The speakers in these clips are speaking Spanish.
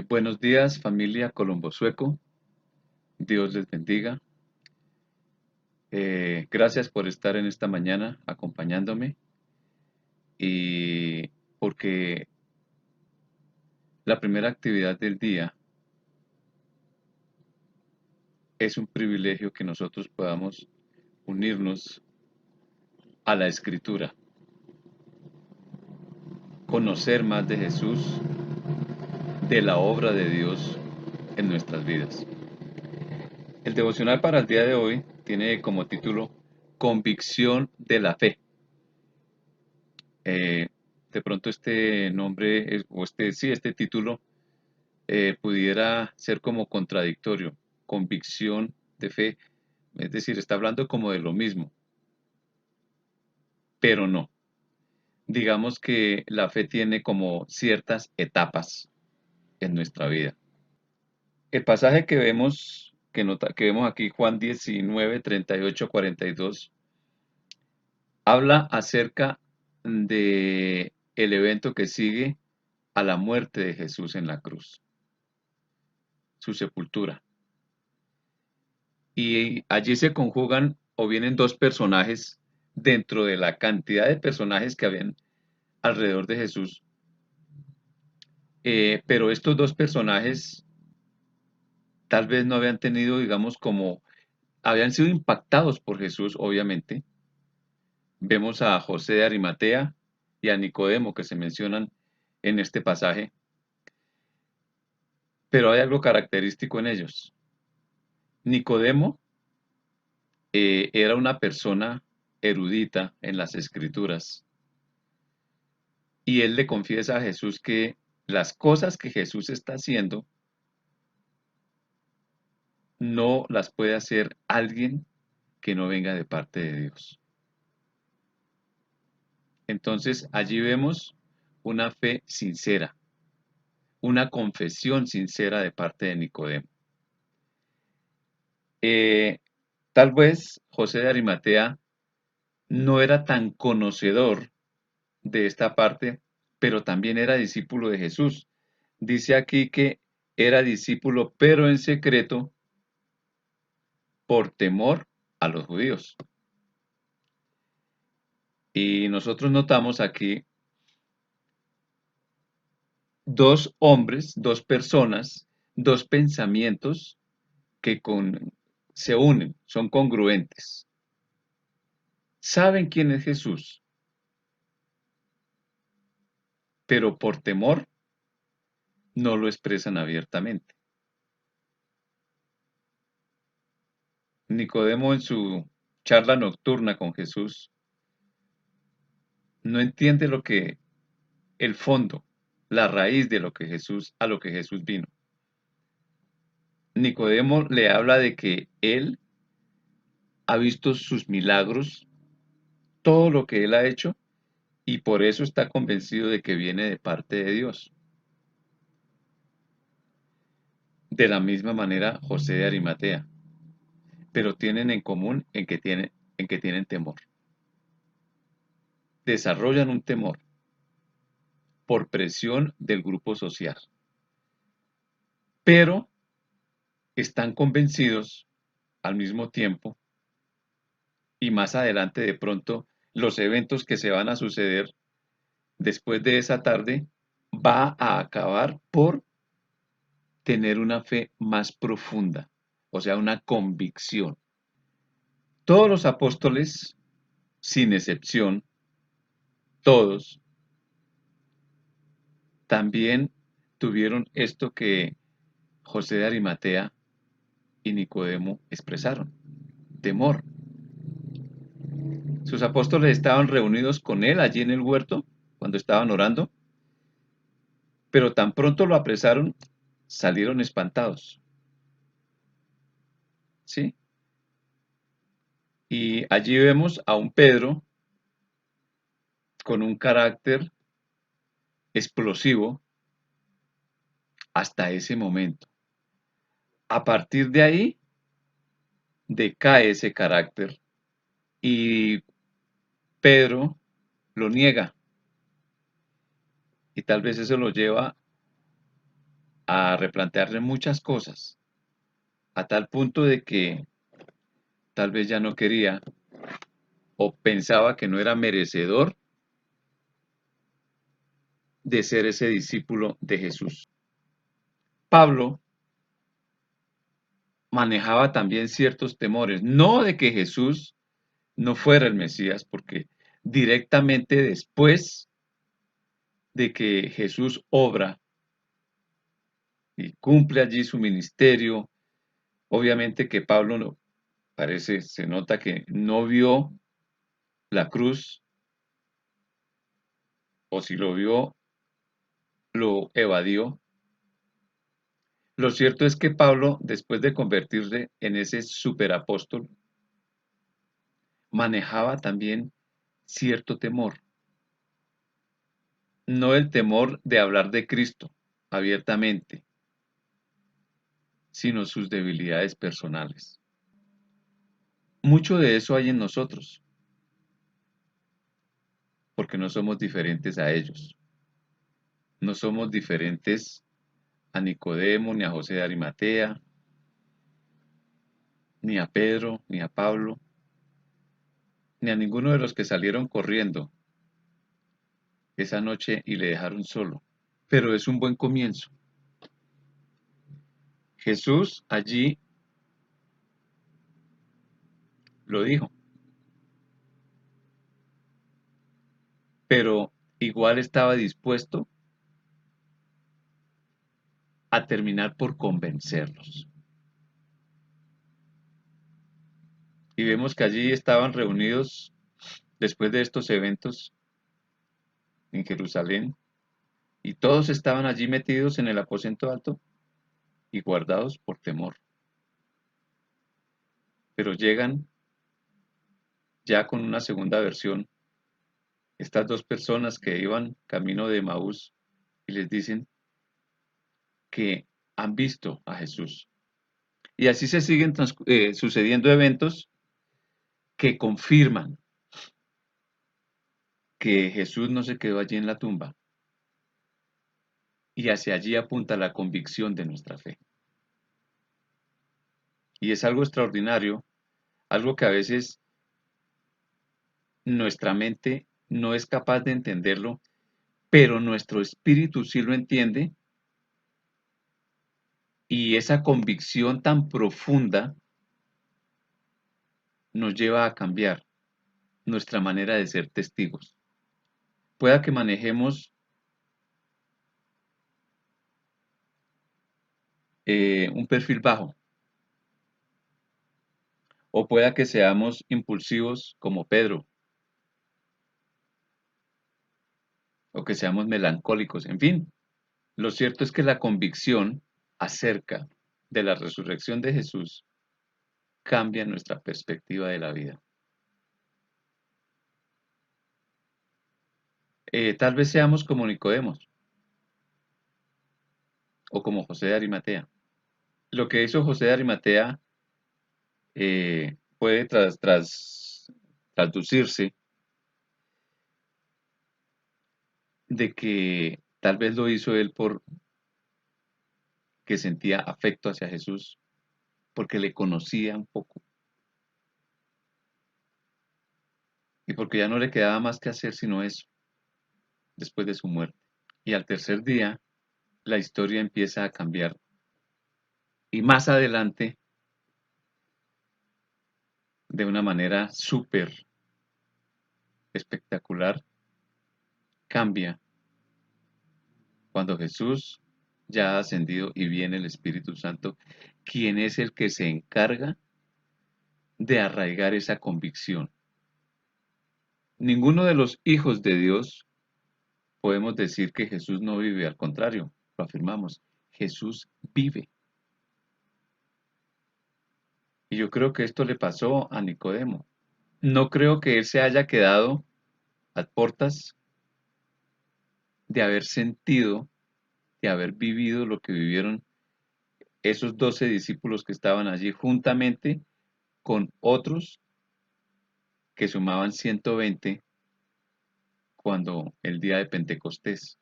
Buenos días, familia Colombo Sueco. Dios les bendiga. Gracias por estar en esta mañana acompañándome y porque la primera actividad del día es un privilegio que nosotros podamos unirnos a la Escritura, conocer más de Jesús, de la obra de Dios en nuestras vidas. El devocional para el día de hoy tiene como título Convicción de la Fe. Eh, de pronto este nombre, este título pudiera ser como contradictorio, convicción de fe, es decir, está hablando como de lo mismo, pero no. Digamos que la fe tiene como ciertas etapas en nuestra vida. El pasaje que vemos aquí, Juan 19, 38, 42, habla acerca de el evento que sigue a la muerte de Jesús en la cruz, su sepultura. Y allí se conjugan o vienen dos personajes dentro de la cantidad de personajes que habían alrededor de Jesús. Pero estos dos personajes tal vez no habían tenido, digamos, habían sido impactados por Jesús, obviamente. Vemos a José de Arimatea y a Nicodemo que se mencionan en este pasaje, pero hay algo característico en ellos. Nicodemo era una persona erudita en las escrituras. Y él le confiesa a Jesús que las cosas que Jesús está haciendo no las puede hacer alguien que no venga de parte de Dios. Entonces allí vemos una fe sincera, una confesión sincera de parte de Nicodemo. Eh, Tal vez José de Arimatea no era tan conocedor de esta parte, pero también era discípulo de Jesús. Dice aquí que era discípulo, pero en secreto, por temor a los judíos. Y nosotros notamos aquí dos hombres, dos personas, dos pensamientos que se unen, son congruentes. Saben quién es Jesús, pero por temor no lo expresan abiertamente. Nicodemo en su charla nocturna con Jesús no entiende el fondo, la raíz de a lo que Jesús vino. Nicodemo le habla de que él ha visto sus milagros, todo lo que él ha hecho, y por eso está convencido de que viene de parte de Dios. De la misma manera José de Arimatea, pero tienen en común en que tienen temor. Desarrollan un temor por presión del grupo social, pero están convencidos al mismo tiempo y más adelante de pronto los eventos que se van a suceder después de esa tarde va a acabar por tener una fe más profunda, o sea, una convicción. Todos los apóstoles, sin excepción, todos, también tuvieron esto que José de Arimatea y Nicodemo expresaron, temor. Sus apóstoles estaban reunidos con él allí en el huerto cuando estaban orando, pero tan pronto lo apresaron, salieron espantados. ¿Sí? Y allí vemos a un Pedro con un carácter explosivo hasta ese momento. A partir de ahí decae ese carácter y Pedro lo niega y tal vez eso lo lleva a replantearle muchas cosas, a tal punto de que tal vez ya no quería o pensaba que no era merecedor de ser ese discípulo de Jesús. Pablo manejaba también ciertos temores, no de que Jesús no fuera el Mesías, porque directamente después de que Jesús obra y cumple allí su ministerio, obviamente que Pablo no, parece, se nota que no vio la cruz, o si lo vio, lo evadió. Lo cierto es que Pablo, después de convertirse en ese superapóstol, manejaba también cierto temor, no el temor de hablar de Cristo abiertamente, sino sus debilidades personales. Mucho de eso hay en nosotros, porque no somos diferentes a ellos. No somos diferentes a Nicodemo, ni a José de Arimatea, ni a Pedro, ni a Pablo, ni a ninguno de los que salieron corriendo esa noche y le dejaron solo. Pero es un buen comienzo. Jesús allí lo dijo, pero igual estaba dispuesto a terminar por convencerlos. Y vemos que allí estaban reunidos después de estos eventos en Jerusalén y todos estaban allí metidos en el aposento alto y guardados por temor. Pero llegan ya con una segunda versión estas dos personas que iban camino de Emaús y les dicen que han visto a Jesús. Y así se siguen sucediendo eventos que confirman que Jesús no se quedó allí en la tumba, y hacia allí apunta la convicción de nuestra fe. Y es algo extraordinario, algo que a veces nuestra mente no es capaz de entenderlo, pero nuestro espíritu sí lo entiende, y esa convicción tan profunda nos lleva a cambiar nuestra manera de ser testigos. Pueda que manejemos un perfil bajo, o pueda que seamos impulsivos como Pedro, o que seamos melancólicos, en fin. Lo cierto es que la convicción acerca de la resurrección de Jesús cambia nuestra perspectiva de la vida. Tal vez seamos como Nicodemos o como José de Arimatea. Lo que hizo José de Arimatea puede traducirse de que tal vez lo hizo él por que sentía afecto hacia Jesús, porque le conocía un poco y porque ya no le quedaba más que hacer sino eso después de su muerte. Y al tercer día la historia empieza a cambiar, y más adelante, de una manera súper espectacular, cambia cuando Jesús ya ha ascendido y viene el Espíritu Santo, quien es el que se encarga de arraigar esa convicción. Ninguno de los hijos de Dios podemos decir que Jesús no vive, al contrario, lo afirmamos, Jesús vive. Y yo creo que esto le pasó a Nicodemo. No creo que él se haya quedado a portas de haber sentido, de haber vivido lo que vivieron esos 12 discípulos que estaban allí juntamente con otros que sumaban 120 cuando el día de Pentecostés.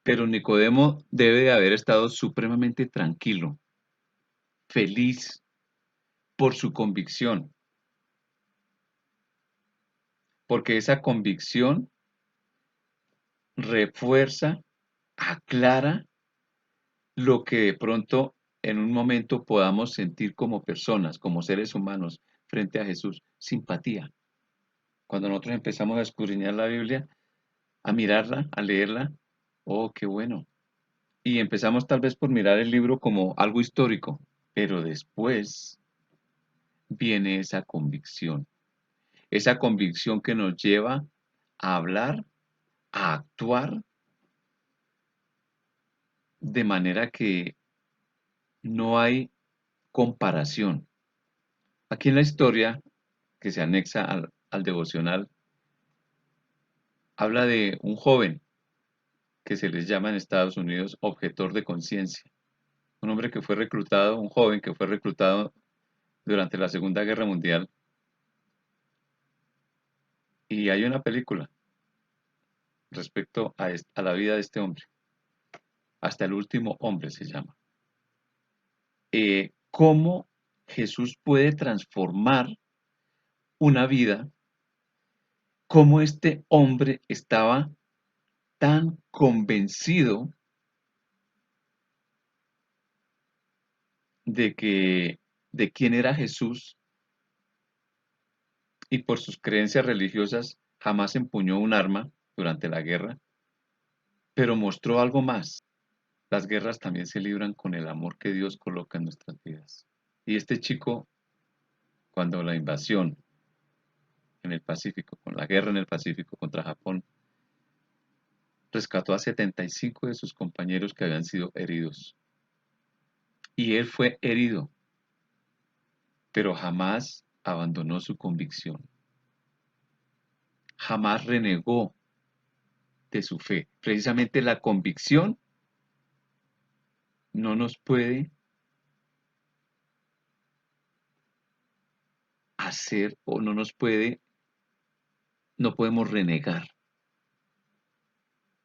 Pero Nicodemo debe de haber estado supremamente tranquilo, feliz por su convicción, porque esa convicción refuerza, aclara lo que de pronto en un momento podamos sentir como personas, como seres humanos, frente a Jesús, simpatía. Cuando nosotros empezamos a escudriñar la Biblia, a mirarla, a leerla, oh, qué bueno. Y empezamos tal vez por mirar el libro como algo histórico, pero después viene esa convicción que nos lleva a hablar, a actuar de manera que no hay comparación. Aquí en la historia que se anexa al devocional, habla de un joven que se les llama en Estados Unidos objetor de conciencia. Un hombre que fue reclutado, un joven que fue reclutado durante la Segunda Guerra Mundial. Y hay una película respecto a la vida de este hombre. Hasta el último hombre se llama. Cómo Jesús puede transformar una vida, cómo este hombre estaba tan convencido de que de quién era Jesús y por sus creencias religiosas jamás empuñó un arma durante la guerra, pero mostró algo más. Las guerras también se libran con el amor que Dios coloca en nuestras vidas. Y este chico, cuando la invasión en el Pacífico, con la guerra en el Pacífico contra Japón, rescató a 75 de sus compañeros que habían sido heridos. Y él fue herido, pero jamás abandonó su convicción, jamás renegó de su fe. Precisamente la convicción no nos puede hacer o no podemos renegar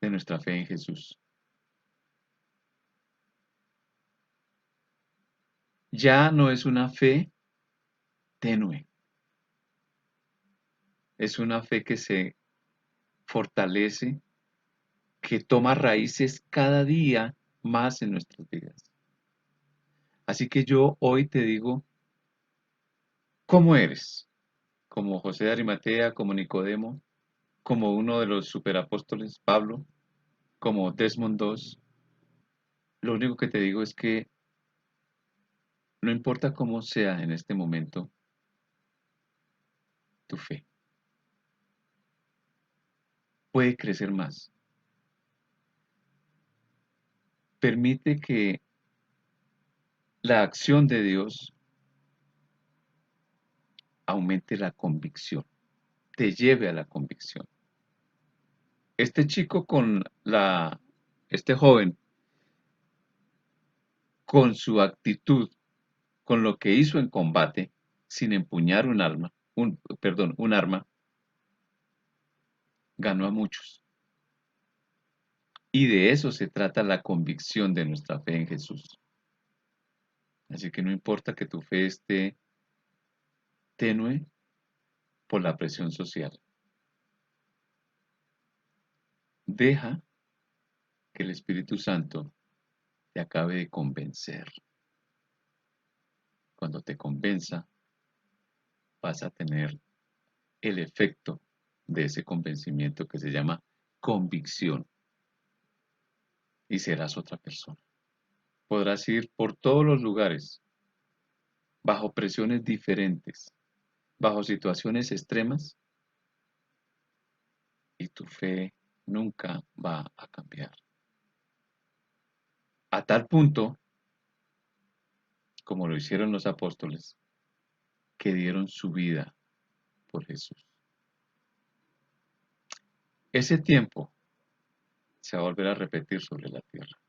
de nuestra fe en Jesús. Ya no es una fe tenue, es una fe que se fortalece, que toma raíces cada día más en nuestras vidas. Así que yo hoy te digo, ¿cómo eres? Como José de Arimatea, como Nicodemo, como uno de los superapóstoles, Pablo, como Desmond II. Lo único que te digo es que no importa cómo sea en este momento tu fe, puede crecer más. Permite que la acción de Dios aumente la convicción, te lleve a la convicción. Este chico este joven, con su actitud, con lo que hizo en combate, sin empuñar un arma, ganó a muchos. Y de eso se trata la convicción de nuestra fe en Jesús. Así que no importa que tu fe esté tenue por la presión social. Deja que el Espíritu Santo te acabe de convencer. Cuando te convenza, vas a tener el efecto de ese convencimiento que se llama convicción y serás otra persona. Podrás ir por todos los lugares, bajo presiones diferentes, bajo situaciones extremas, y tu fe nunca va a cambiar. A tal punto, como lo hicieron los apóstoles, que dieron su vida por Jesús. Ese tiempo se va a volver a repetir sobre la tierra.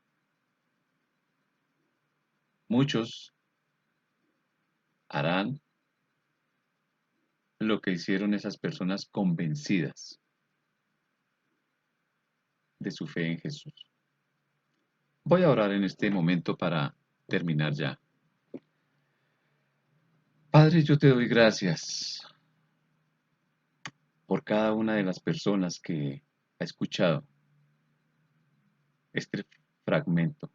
Muchos harán lo que hicieron esas personas convencidas de su fe en Jesús. Voy a orar en este momento para terminar ya. Padre, yo te doy gracias por cada una de las personas que ha escuchado este fragmento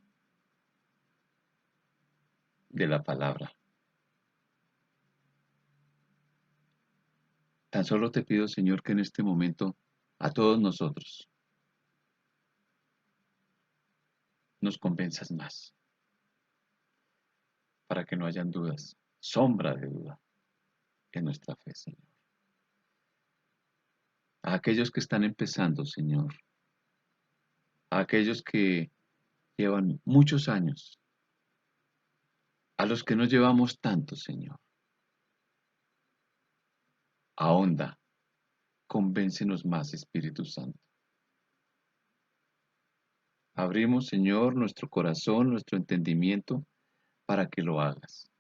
de la palabra. Tan solo te pido, Señor, que en este momento a todos nosotros nos convenzas más, para que no hayan dudas, sombra de duda en nuestra fe, Señor. A aquellos que están empezando, Señor, a aquellos que llevan muchos años, a los que no llevamos tanto, Señor, ahonda, convéncenos más, Espíritu Santo. Abrimos, Señor, nuestro corazón, nuestro entendimiento, para que lo hagas,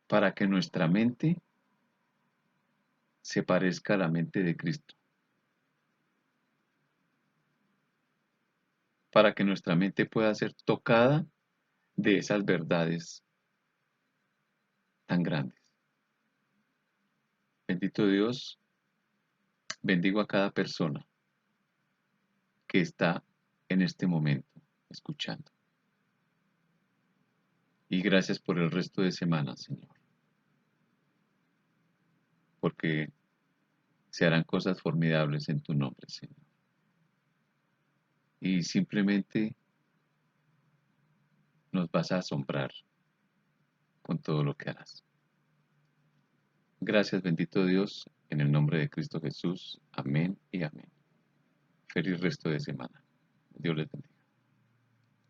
para que nuestra mente se parezca a la mente de Cristo, para que nuestra mente pueda ser tocada de esas verdades tan grandes. Bendito Dios, bendigo a cada persona que está en este momento escuchando. Y gracias por el resto de semana, Señor, porque se harán cosas formidables en tu nombre, Señor. Y simplemente nos vas a asombrar con todo lo que harás. Gracias, bendito Dios, en el nombre de Cristo Jesús. Amén y amén. Feliz resto de semana. Dios les bendiga.